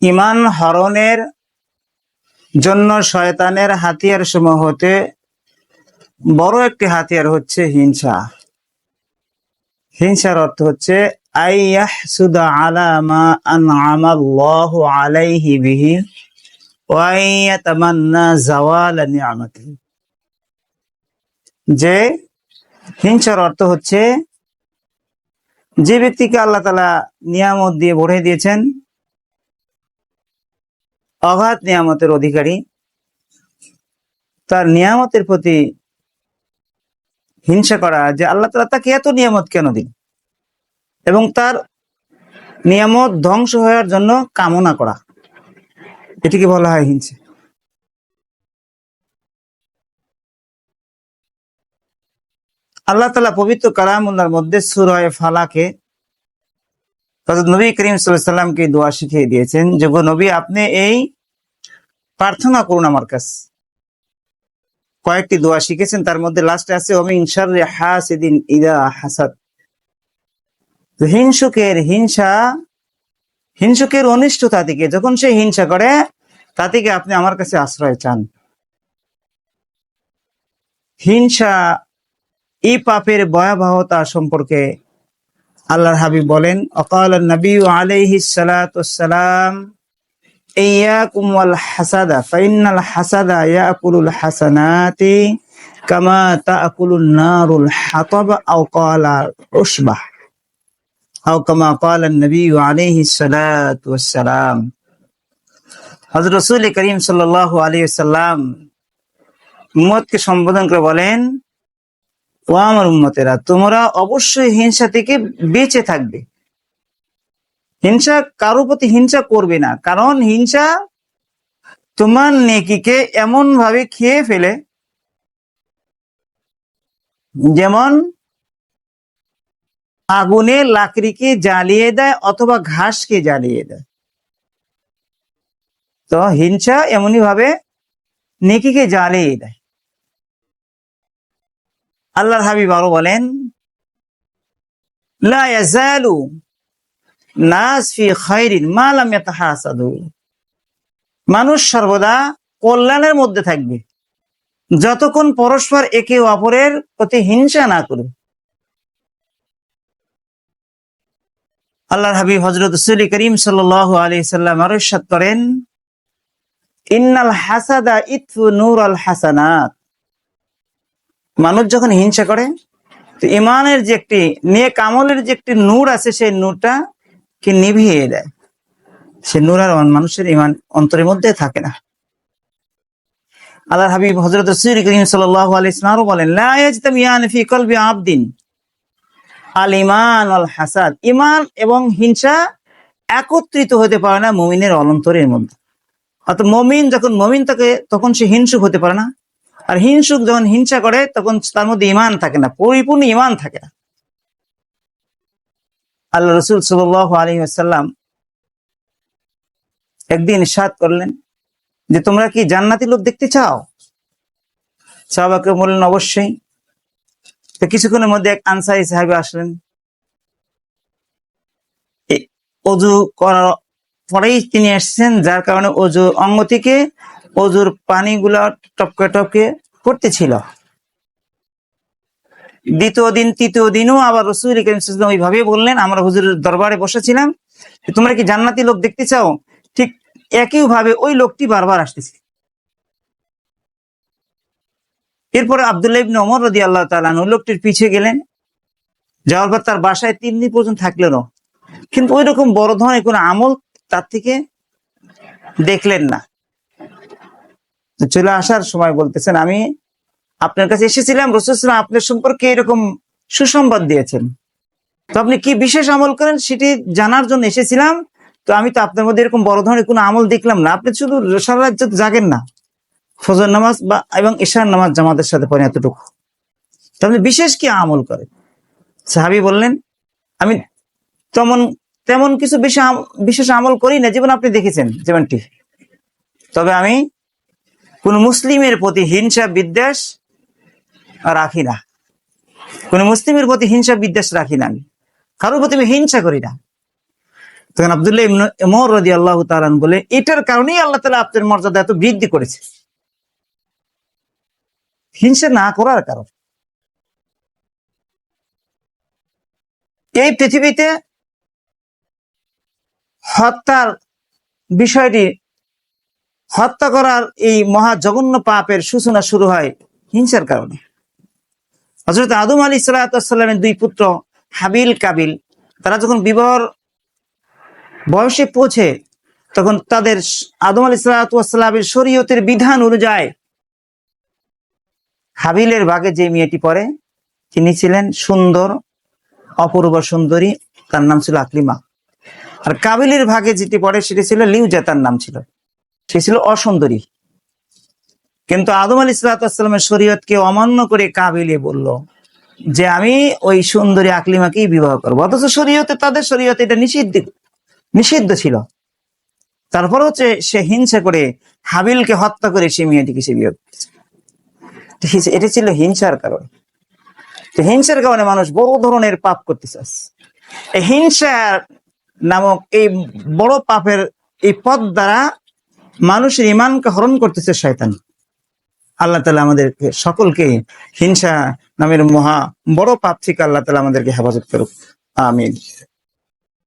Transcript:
ঈমান হরণের জন্য শয়তানের হাতিয়ার সমূহ হতে বড় একটি হাতিয়ার হচ্ছে হিংসা। হিংসার অর্থ হচ্ছে আইয়াহসুদা আলা মা আনআমা আল্লাহু আলাইহি বিহি ওয়া ইয়াতামান্না যাওয়ালা নি'মাতিহি। যে হিংসার অর্থ হচ্ছে যে ব্যক্তিকে আল্লাহ তাআলা নিয়ামত দিয়ে ভরে দিয়েছেন, অগাধ নিয়ামতের অধিকারী, তার নিয়ামতের প্রতি হিংসা করা, যে আল্লাহ তাআলা তাকে এত নিয়ামত কেন দিন, এবং তার নিয়ামত ধ্বংস হওয়ার জন্য কামনা করা, এটিকে বলা হয় হিংসা। আল্লাহ তাআলা পবিত্র কালামুল্লাহর মধ্যে সূরা ফালাকে হযরত নবী করিম সাল্লাল্লাহু আলাইহি সাল্লামকে দোয়া শিখিয়ে দিয়েছেন যে গো নবী, আপনি এই প্রার্থনা করুন আমার কাছে। কয়েকটি দোয়া শিখেছেন, তার মধ্যে লাস্টে আছে ওয়া মিন শাররি হাসিদিন ইযা হাসাদ। হিংসুকের অনিষ্টতা থেকে, যখন সে হিংসা করে, তা থেকে আপনি আমার কাছে আশ্রয় চান। হিংসা এই পাপের ভয়াবহতা সম্পর্কে আল্লাহর হাবিব বলেন, অকাল নবী আলাইহিস সালাতু ওয়াসসালাম ইয়াকুম ওয়াল হাসাদা ফাইন্নাল হাসাদা ইয়াকুলুল হাসানাতি কামা তাকুলুন নারুল হাতাব আও ক্বালা উশবাহ আও কামা ক্বালা নবী আলাইহিস সালাতু ওয়াসসালাম। হযরত রাসূল করিম সাল্লাল্লাহু আলাইহি ওয়াসাল্লাম উম্মতকে সম্বোধন করে বলেন, ও আমার উম্মতেরা, তোমরা অবশ্যই হিংসা থেকে বেঁচে থাকবে। হিংসা, কারো প্রতি হিংসা করবে না, কারণ হিংসা তোমার নেকিকে এমন ভাবে খেয়ে ফেলে যেমন আগুনে লাকড়িকে জ্বালিয়ে দেয় অথবা ঘাসকে জ্বালিয়ে দেয়। তো হিংসা এমনই ভাবে নেকিকে জ্বালিয়ে দেয়। আল্লাহর হাবিব আরো বলেন, লা ইয়াজালু নাস ফি খায়রিন মা লাম ইয়াতাহাসাদু। মানুষ সর্বদা কল্যাণের মধ্যে থাকবে যতক্ষণ পরস্পর একে অপরের প্রতি হিংসা না করবে। আল্লাহর হাবিব হযরত রাসূল করিম সাল্লাল্লাহু আলাইহি সাল্লাম আরো ইরশাদ করেন, ইন্নাল হাসাদা ইতফু নূরাল হাসানাত। মানুষ যখন হিংসা করে, তো ঈমানের যে একটি নেক আমলের যে একটি নূর আছে, সেই নূরটা কে নিভিয়ে দেয়। সে নূর আর মানুষের ঈমান অন্তরের মধ্যে থাকে না। আল্লাহর হাবিব হযরত রাসূল করিম সাল্লাল্লাহু আলাইহি সাল্লাম বলেন, লা ইয়াজতামিয়ান ফি কলবি আবদিন আল ঈমান ওয়াল হাসাদ। ঈমান এবং হিংসা একত্রিত হতে পারে না মুমিনের অন্তরের মধ্যে। অর্থাৎ মুমিন যখন মুমিন থাকে, তখন সে হিংসুক হতে পারে না, আর হিংসুক যখন হিংসা করে, তখন তার মধ্যে ঈমান থাকে না, পরিপূর্ণ ঈমান থাকে না। আল্লাহ রাসূল সাল্লাল্লাহু আলাইহি ওয়াসাল্লাম একদিন ইরশাদ করলেন যে তোমরা কি জান্নাতি লোক দেখতে চাও? সাহাবাকে বললেন অবশ্যই। তো কিছুক্ষণের মধ্যে এক আনসারী সাহাবী আসলেন। ওযু করার পরেই তিনি এসেছেন, যার কারণে ওযু অঙ্গ থেকে ওযুর পানিগুলা টপকে টপকে পড়তেছিল। দ্বিতীয় দিন, তৃতীয় দিনও আবার রাসূল করিম সাল্লাল্লাহু আলাইহি ওয়াসাল্লাম ওইভাবে বললেন। আমরা হুজুরের দরবারে বসেছিলাম, তোমরা কি জান্নাতি লোক দেখতে চাও? ঠিক একই ভাবে ওই লোকটি বারবার আসতেছে। এরপরে আব্দুল্লাহ ইবনে ওমর রাদিয়াল্লাহু তাআলা আনহু লোকটির পিছে গেলেন। যাওয়ার পর তার বাসায় 3 দিন পর্যন্ত থাকলেন, কিন্তু ওই রকম বড় ধরনের কোনো আমল তার থেকে দেখলেন না। চলে আসার সময় বলতেছেন, আমি আপনার কাছে এসেছিলাম, রাসূল সাল্লাল্লাহু আলাইহি ওয়াসাল্লাম আপনার সম্পর্কে এরকম সুসংবাদ দিয়েছেন, তো আপনি কি বিশেষ আমল করেন সেটি জানার জন্য এসেছিলাম। তো আমি তো আপনার মধ্যে এরকম বড় ধরনের কোনো আমল দেখলাম না। আপনি শুধু সারা রাত জাগেন না, ফজর নামাজ এবং ঈশার নামাজ জামাতের সাথে পড়েন, এতটুকু। তো আপনি বিশেষ কি আমল করেন? সাহাবী বললেন, আমি তেমন কিছু বিশেষ আমল করি না, যেমন আপনি দেখেছেন যেমনটি। তবে আমি কোন মুসলিমের প্রতি হিংসা বিদ্বেষ রাখি না। কোন মুসলিমের প্রতি হিংসা বিদ্বেষ রাখি না, আমি কারোর প্রতি আমি হিংসা করি না। তখন আব্দুল্লাহ ইবনে উমর রাদিয়াল্লাহু তাআলা আনহু বলে, এটার কারণেই আল্লাহ তাআলা আপনার মর্যাদা এত বৃদ্ধি করেছে, হিংসা না করার কারণ। এই পৃথিবীতে হত্যার বিষয়টি, হত্যা করার এই মহা জঘন্য পাপের সূচনা শুরু হয় হিংসার কারণে। হযরত আদম আলাইহিস সালামের দুই পুত্র হাবিল কাবিল, তারা যখন বিবাহর বয়সে পৌঁছে, তখন তাদের আদম আলাইহিস সালামের শরীয়তের বিধান অনুযায়ী হাবিলের ভাগে যে মেয়েটি পড়ে, তিনি ছিলেন সুন্দর, অপূর্ব সুন্দরী, তার নাম ছিল আকলিমা। আর কাবিলের ভাগে যেটি পড়ে সেটি ছিল লিউজা, তার নাম ছিল, সে ছিল অসুন্দরী। কিন্তু আদম আলাইহিস সালামের শরীয়তকে অমান্য করে কাবিলে বলল যে আমি ওই সুন্দরী আকলিমাকেই বিবাহ করবো, অথচ শরীয়তে, তাদের শরীয়তে এটা নিষিদ্ধ ছিল। তারপর হচ্ছে সে হিংসা করে হাবিলকে হত্যা করে সে মেয়েটিকে সে বিয়ে করতেছে। এটা ছিল হিংসার কারণ। তো হিংসার কারণে মানুষ বড় ধরনের পাপ করতেছে। এই হিংসা নামক এই বড় পাপের এই পথ দ্বারা মানুষের ঈমানকে হরণ করতেছে শয়তান। আল্লাহ তাআলা আমাদেরকে সকলকে হিংসা নামের মহা বড় পাপ থেকে আল্লাহ তাআলা আমাদেরকে হেফাজত করুক, আমিন।